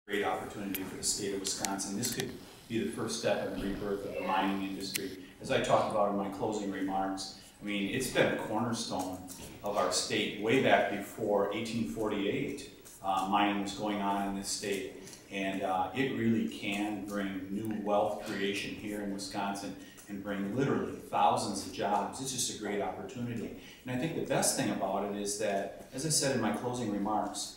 Great opportunity for the state of Wisconsin. This could be the first step in the rebirth of the mining industry. As I talked about in my closing remarks, I mean, it's been a cornerstone of our state way back before 1848. Mining was going on in this state, and it really can bring new wealth creation here in Wisconsin and bring literally thousands of jobs. It's just a great opportunity. And I think the best thing about it is that, as I said in my closing remarks,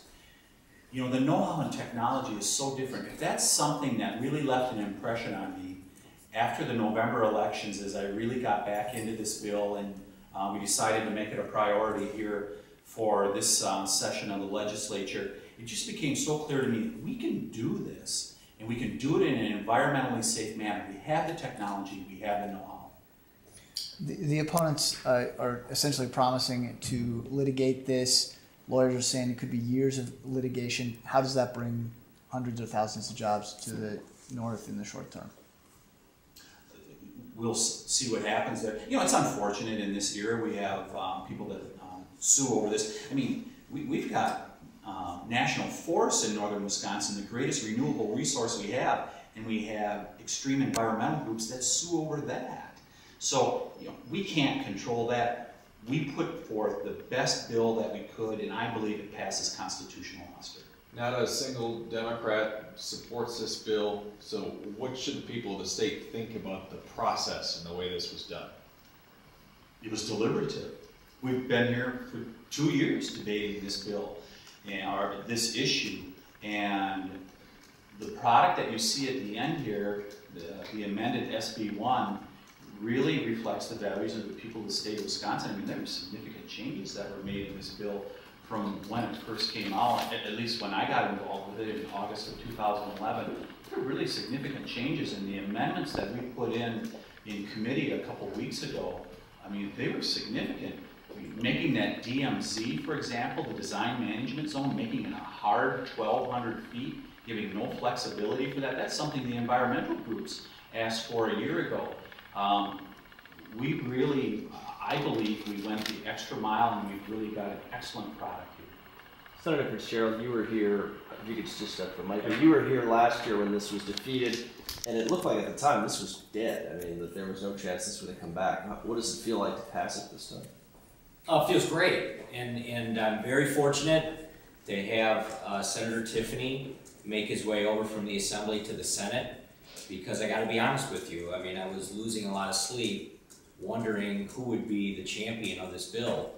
you know, the know-how and technology is so different. If that's something that really left an impression on me after the November elections, as I really got back into this bill and we decided to make it a priority here for this session of the legislature, it just became so clear to me that we can do this, and we can do it in an environmentally safe manner. We have the technology, we have the know-how. The opponents are essentially promising to litigate this. Lawyers are saying it could be years of litigation. How does that bring hundreds of thousands of jobs to the north in the short term? We'll see what happens there. You know, it's unfortunate in this era we have people that sue over this. I mean, we've got national forests in northern Wisconsin, the greatest renewable resource we have, and we have extreme environmental groups that sue over that. So, you know, we can't control that. We put forth the best bill that we could, and I believe it passes constitutional muster. Not a single Democrat supports this bill, so what should the people of the state think about the process and the way this was done? It was deliberative. We've been here for 2 years debating this bill or this issue, and the product that you see at the end here, the amended SB1, really reflects the values of the people of the state of Wisconsin. I mean, there were significant changes that were made in this bill from when it first came out, at least when I got involved with it in August of 2011. There were really significant changes, in the amendments that we put in committee a couple weeks ago, I mean, they were significant. I mean, making that DMZ, for example, the design management zone, making it a hard 1,200 feet, giving no flexibility for that, that's something the environmental groups asked for a year ago. We really, I believe we went the extra mile, and we've really got an excellent product here. Senator Fitzgerald, you were here, if you could just step for Mike, you were here last year when this was defeated, and it looked like at the time this was dead. I mean, that there was no chance this would come back. What does it feel like to pass it this time? It feels great, and I'm very fortunate to have Senator Tiffany make his way over from the Assembly to the Senate, because I got to be honest with you, I mean, I was losing a lot of sleep wondering who would be the champion of this bill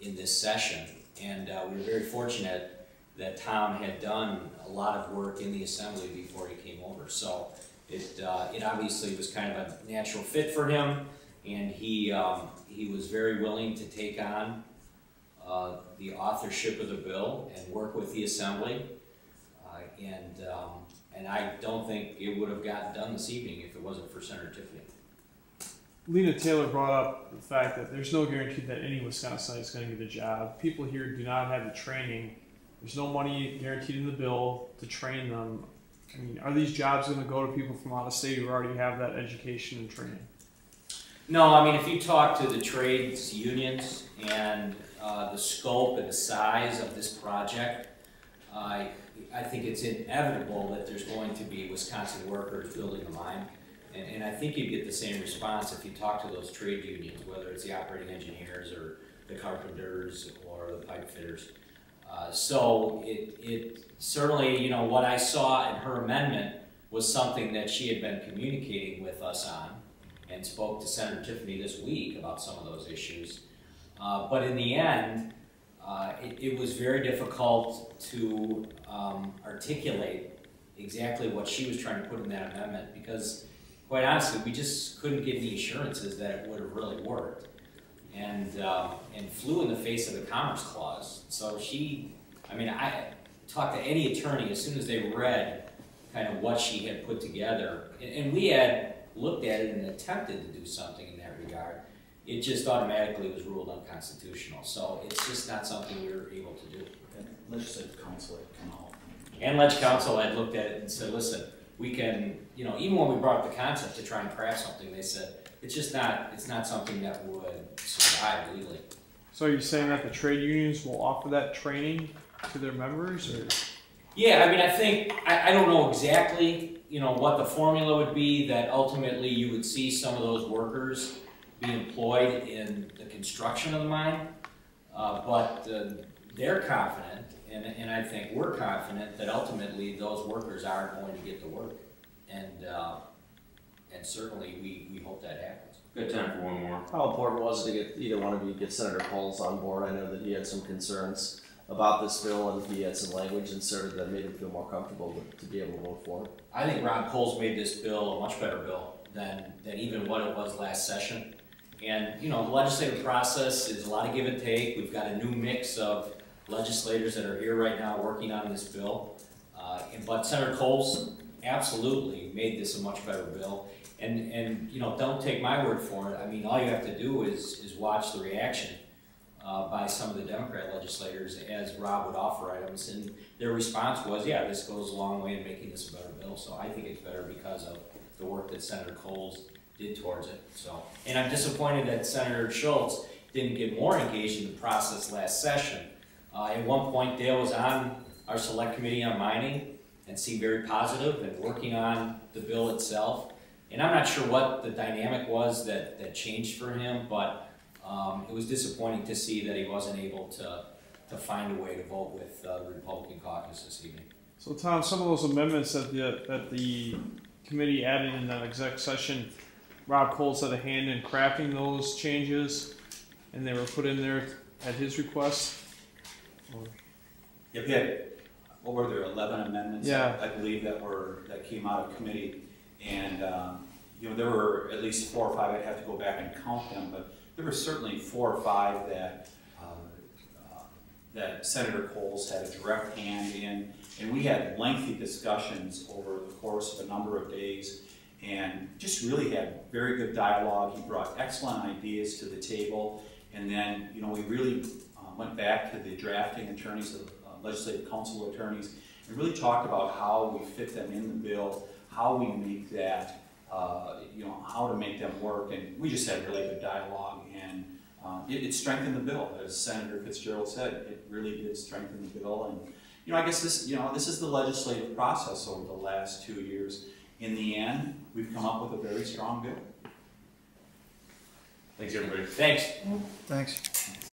in this session, and we were very fortunate that Tom had done a lot of work in the Assembly before he came over, so it obviously was kind of a natural fit for him, and he was very willing to take on the authorship of the bill and work with the Assembly, and I don't think it would have gotten done this evening if it wasn't for Senator Tiffany. Lena Taylor brought up the fact that there's no guarantee that any Wisconsinite is going to get a job. People here do not have the training. There's no money guaranteed in the bill to train them. I mean, are these jobs going to go to people from out of state who already have that education and training? No, I mean, if you talk to the trades unions and the scope and the size of this project, I think it's inevitable that there's going to be Wisconsin workers building the mine. And I think you'd get the same response if you talk to those trade unions, whether it's the operating engineers or the carpenters or the pipe fitters. So it certainly, you know, what I saw in her amendment was something that she had been communicating with us on, and spoke to Senator Tiffany this week about some of those issues. But in the end, it was very difficult to articulate exactly what she was trying to put in that amendment, because quite honestly, we just couldn't get any assurances that it would have really worked, and flew in the face of the Commerce Clause. So I talked to any attorney as soon as they read kind of what she had put together, and we had looked at it and attempted to do something in that regard. It just automatically was ruled unconstitutional. So it's just not something we were able to do. And Legislative Council had come out. And Leg Council had looked at it and said, listen, we can, you know, even when we brought up the concept to try and craft something, they said, it's not something that would survive legally. So are you saying that the trade unions will offer that training to their members, or? Yeah, I mean, I think, I don't know exactly, you know, what the formula would be that ultimately you would see some of those workers be employed in the construction of the mine, but they're confident, and I think we're confident that ultimately those workers are going to get the work, and certainly we hope that happens. Good time for one more. How important was it to get either one of you get Senator Coles on board? I know that he had some concerns about this bill, and he had some language inserted that made him feel more comfortable to be able to vote for it. I think Ron Coles made this bill a much better bill than even what it was last session. And, you know, the legislative process is a lot of give and take. We've got a new mix of legislators that are here right now working on this bill. But Senator Coles absolutely made this a much better bill. And you know, don't take my word for it. I mean, all you have to do is watch the reaction by some of the Democrat legislators as Rob would offer items, and their response was, yeah, this goes a long way in making this a better bill. So I think it's better because of the work that Senator Coles did towards it. So, and I'm disappointed that Senator Schultz didn't get more engaged in the process last session. At one point, Dale was on our select committee on mining and seemed very positive and working on the bill itself. And I'm not sure what the dynamic was that changed for him, but it was disappointing to see that he wasn't able to find a way to vote with the Republican caucus this evening. So Tom, some of those amendments that the committee added in that exec session, Rob Coles had a hand in crafting those changes, and they were put in there at his request. Yep, yeah. What were there, 11 amendments? Yeah. I believe that came out of committee, and you know, there were at least 4 or 5. I'd have to go back and count them, but there were certainly 4 or 5 that Senator Coles had a direct hand in, and we had lengthy discussions over the course of a number of days, and just really had very good dialogue. He brought excellent ideas to the table, and then, you know, we really went back to the drafting attorneys, the legislative council attorneys, and really talked about how we fit them in the bill, how we make that, you know, how to make them work, and we just had really good dialogue, and it strengthened the bill, as Senator Fitzgerald said. It really did strengthen the bill, and you know, I guess this is the legislative process over the last 2 years. In the end, we've come up with a very strong bill. Thanks, everybody. Thanks. Thanks.